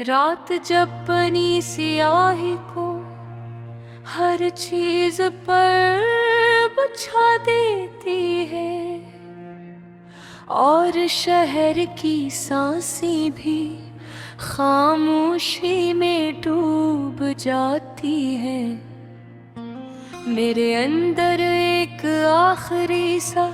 रात जब बनी सियाही को हर चीज पर बिछा देती है, और शहर की सांसें भी खामोशी में डूब जाती है। मेरे अंदर एक आखिरी सा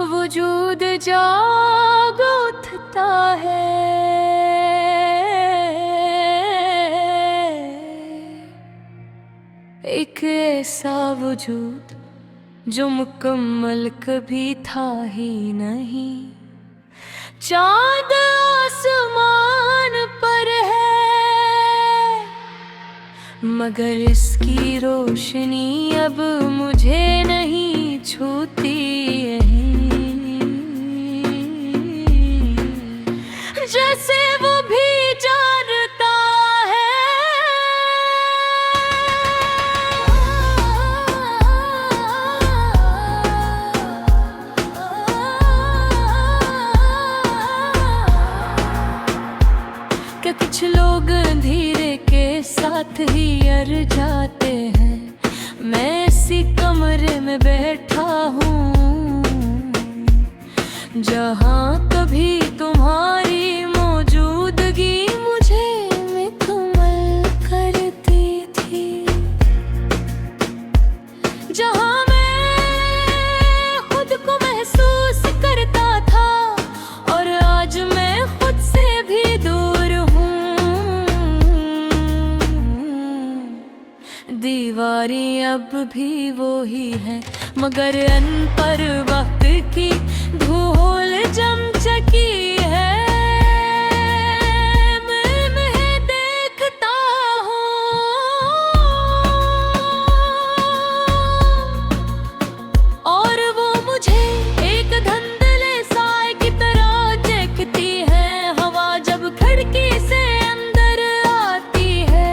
वजूद जाग उठता है। एक ऐसा वजूद जो मुकम्मल कभी था ही नहीं। चांद आसमान पर है, मगर इसकी रोशनी अब मुझे नहीं छूती है। जैसे वो भी जानता है कि कुछ लोग अंधेरे के साथ ही अर जाते हैं। मैं इसी कमरे में बैठा हूँ जहाँ कभी तुम्हारी मौजूदगी मुझे मुकम्मल करती थी। जहाँ मैं खुद को महसूस करता था, और आज मैं खुद से भी दूर हूँ। दीवारें अब भी वो ही हैं, मगर अन पर वक्त की धूल जम चकी है। मैं देखता हूँ और वो मुझे एक धुंधले साए की तरह देखती है। हवा जब खिड़की से अंदर आती है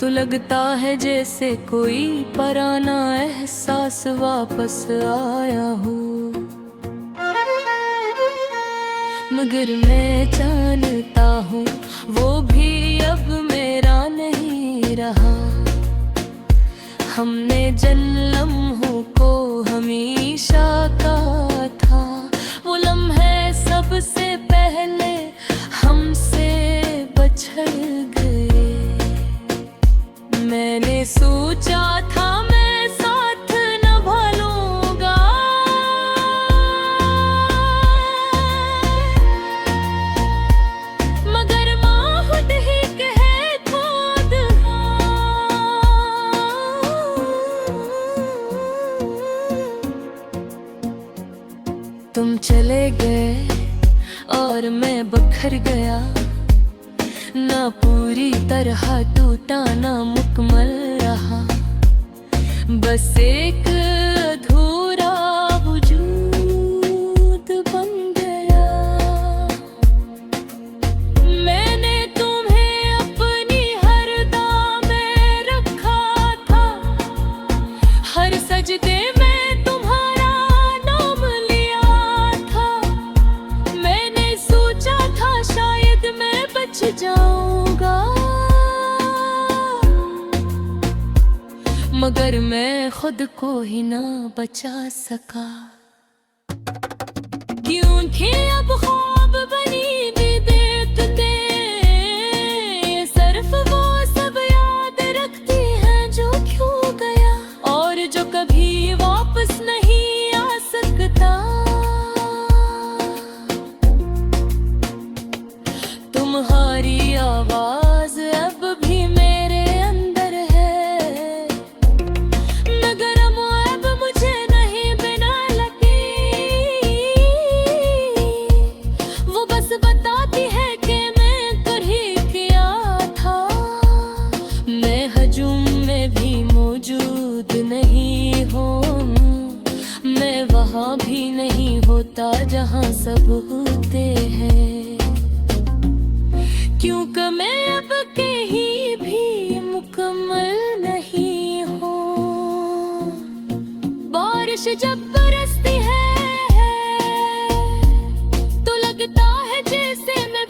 तो लगता है जैसे कोई पुराना एहसास वापस आया हो। मगर मैं जानता हूँ वो भी अब मेरा नहीं रहा। हमने जिन लम्हों को हमेशा का था, वो लम्हे सबसे पहले हमसे बछड़ गए। मैंने सोचा था मैं साथ निभा लूंगा, मगर माँ खुद ही कहे खुद तुम चले गए और मैं बिखर गया। ना पूरी तरह टूटा ना मुकम्मल रहा, बस एक अधूरा वजूद बन गया। मैंने तुम्हें अपनी हर दाम में रखा था, हर सजदे में तुम्हारा नाम लिया था। मैंने सोचा था शायद मैं बच जाऊंगा, मगर मैं खुद को ही ना बचा सका। क्यों थी अब ख्वाब बनी देखते, सिर्फ वो सब याद रखती हैं जो क्यों गया और जो कभी वापस नहीं आ सकता। तुम्हारी आवाज अब भी मेरे अंदर है, मगर अब मुझे नहीं बिना लगी। वो बस बताती है कि मैं कर ही किया था। मैं हजूम में भी मौजूद नहीं हूँ, मैं वहाँ भी नहीं होता जहाँ सब होते हैं। क्योंकि मैं अब कहीं भी मुकम्मल नहीं हूँ। बारिश जब बरसती है तो लगता है जैसे मैं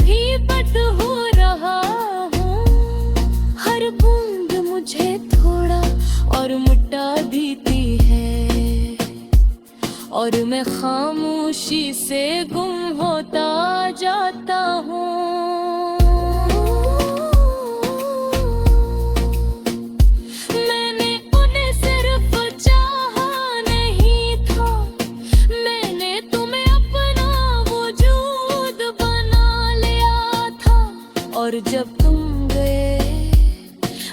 और मैं खामोशी से गुम होता जाता हूँ। मैंने उन्हें सिर्फ चाहा नहीं था, मैंने तुम्हें अपना वजूद बना लिया था। और जब तुम गए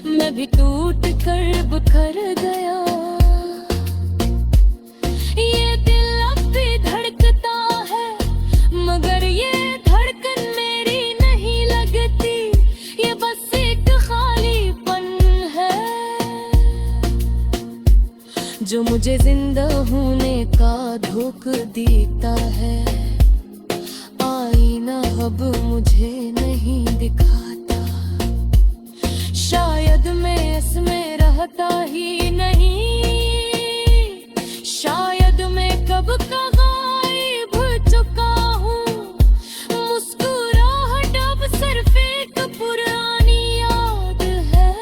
मैं भी टूट कर बिखर गया। ये दिल अब भी धड़कता है, मगर ये धड़कन मेरी नहीं लगती। ये बस एक खालीपन है जो मुझे जिंदा होने का धोख देता है। आईना अब मुझे नहीं दिखाता, शायद मैं इसमें रहता ही नहीं। शायद मैं कब का गायब चुका हूँ। मुस्कुराहट अब सिर्फ एक पुरानी याद है,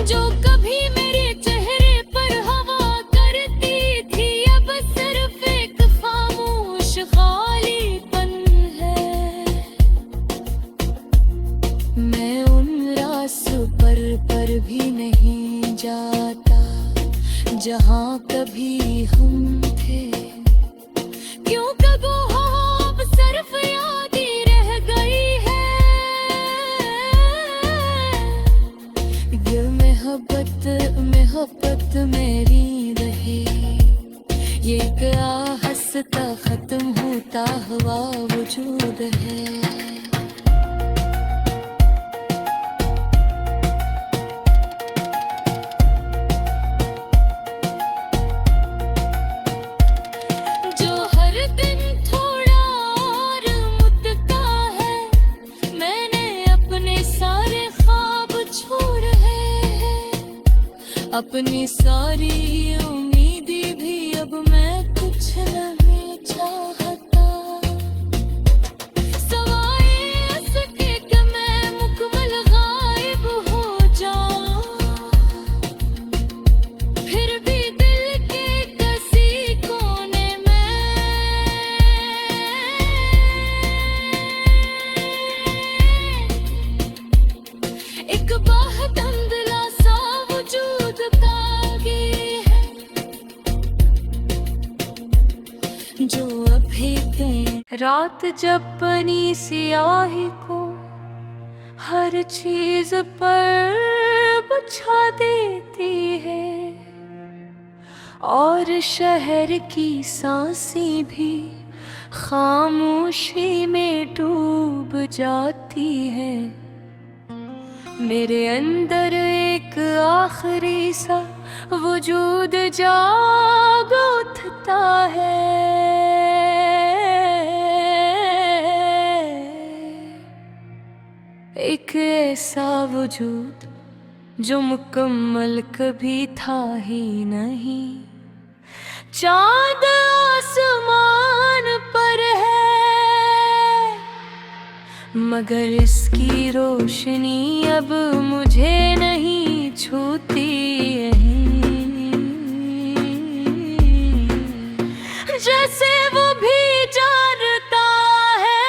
जो कभी मेरे चेहरे पर हवा करती थी। अब सिर्फ एक खामोश खालीपन है। मैं उन रास्तों पर भी नहीं जाता जहाँ कभी हम थे। क्यों कबो अब सिर्फ याद ही रह गई है। ये मोहब्बत मेरी रहे, ये क्या हंसता खत्म होता हुआ वजूद है। अपनी सारी उम्मीदें भी अब मैं कुछ नहीं चाहता। सवाए इसके कि मैं मुकम्मल गायब हो जाऊं, फिर भी दिल के किसी कोने में एक बात अंदला सा वजूद जो अभी रात जब बनी सियाही को हर चीज पर बिछा देती है, और शहर की सांसें भी खामोशी में डूब जाती है। मेरे अंदर एक आखिरी सा वजूद जाग उठता है। एक ऐसा वजूद जो मुकम्मल कभी था ही नहीं। चाँद आसमान पर है, मगर इसकी रोशनी अब मुझे नहीं छूती है। जैसे वो भी जानता है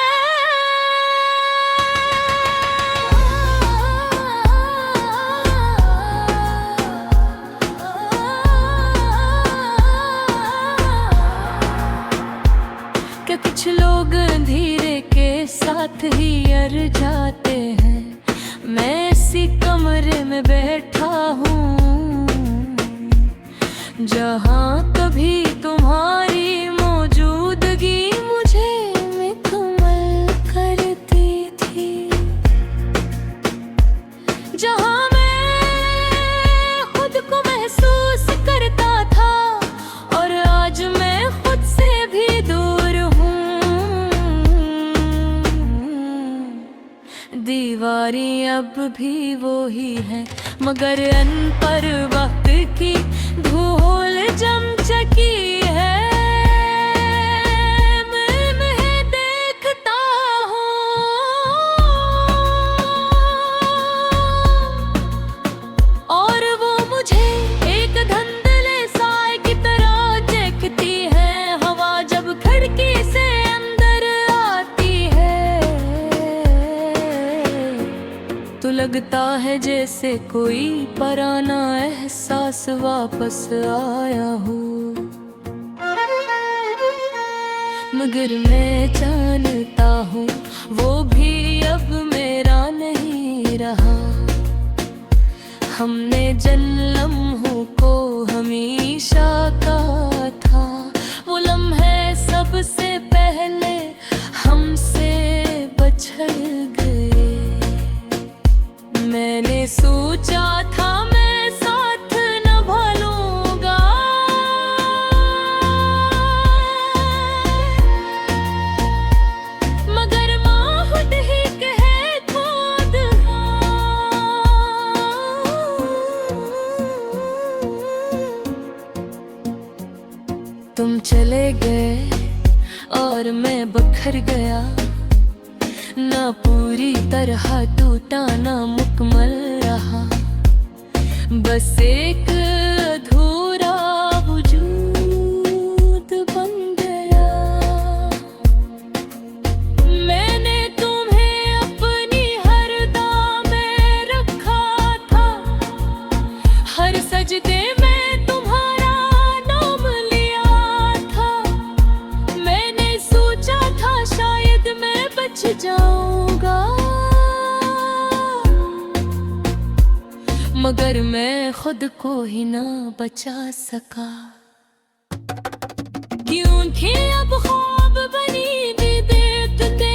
कि कुछ लोग अंधेरे के साथ ही अर जाते हैं। मैं इसी कमरे में बैठा हूँ जहाँ कभी तुम्हारी मौजूदगी मुझे मुकम्मल करती थी। जहाँ मैं खुद को महसूस करता था, और आज मैं खुद से भी दूर हूँ। दीवारें अब भी वो ही हैं, मगर अन पर वक्त की धूल जम चकी है। मैं देखता हूँ और वो मुझे एक धुंधले सा लगता है जैसे कोई पुराना एहसास वापस आया हो। मगर मैं जानता हूँ वो भी अब मेरा नहीं रहा। हमने जिन लम्हों को हमेशा का था, वो लम्हे सबसे पहले हमसे बछड़ गए। मैंने सोचा था मैं साथ निभा लूंगा, मगर माहौल ही कहे खुद तुम चले गए और मैं बिखर गया। ना पूरी तरह टूटा ना मुकम्मल रहा, बस एक अधूरा वजूद बन गया। मैंने तुम्हें अपनी हर दुआ में रखा था, हर सजदे में तुम्हारा नाम लिया था। मैंने सोचा था शायद मैं बच जाऊंगा, मगर मैं खुद को ही ना बचा सका। क्यों थी अब ख्वाब बनी देखते,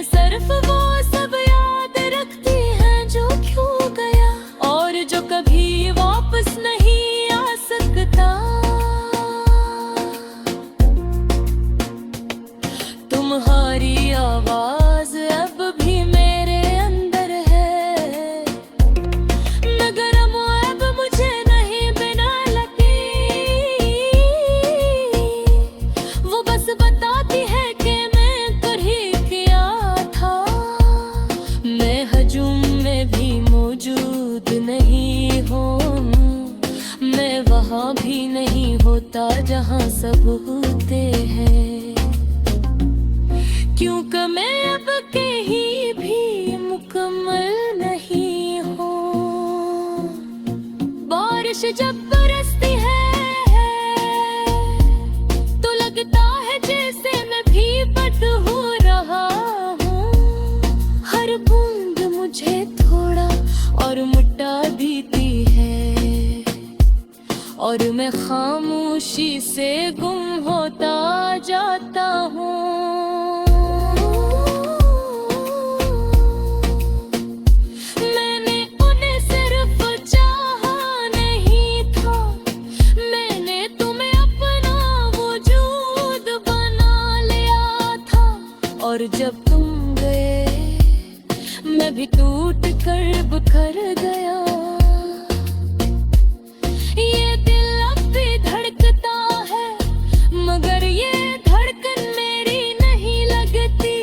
सिर्फ वो सब याद रखती हैं जो क्यों गया और जो कभी वापस नहीं आ सकता। तुम्हारी आवाज अब भी मेरे अंदर है, मगर अब मुझे नहीं बिना लगी। वो बस बताती है कि मैं कर ही क्या था। मैं हजूम में भी मौजूद नहीं हूँ, मैं वहाँ भी नहीं होता जहाँ सब होते हैं। क्योंकि मैं अब कहीं भी मुकम्मल नहीं हूँ। बारिश जब बरसती है तो लगता है जैसे मैं भी बद हो रहा हूँ। हर बूंद मुझे थोड़ा और मिटा देती है, और मैं खामोशी से गुम होता जाता हूँ। और जब तुम गए मैं भी टूट कर बिखर गया। ये दिल अब भी धड़कता है, मगर ये धड़कन मेरी नहीं लगती।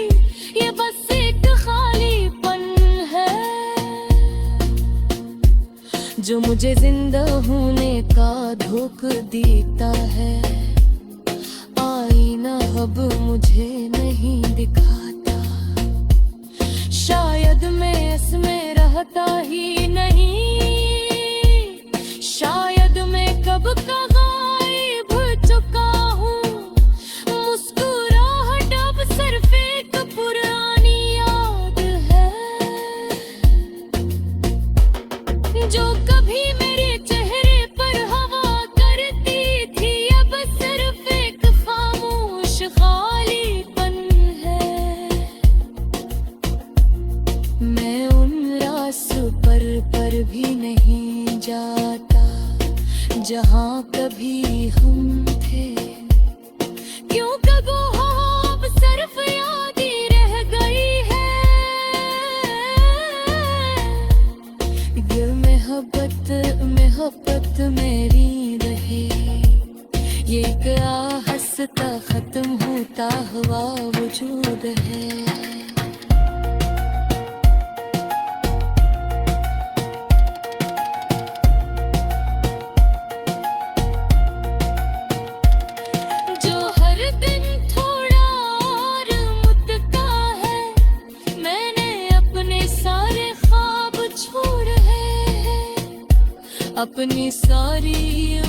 ये बस एक खालीपन है जो मुझे जिंदा होने का धोखा देता है। आईना अब मुझे नहीं दिखाता, शायद मैं इसमें रहता ही नहीं। शायद मैं कब का गायब हो चुका हूँ। मुस्कुराहट अब सिर्फ एक पुरानी याद है, जो कभी मेरे चेहरे पर हवा करती थी। अब सिर्फ एक खामोश खालीपन है। मैं उन रास्तों पर भी नहीं जाता जहाँ कभी हम थे। क्यों कब अब सिर्फ याद ही रह गई है। दिल में मोहब्बत मेरी रहे, ये क्या हंसता खत्म होता हुआ वजूद है। सारे अपनी सारी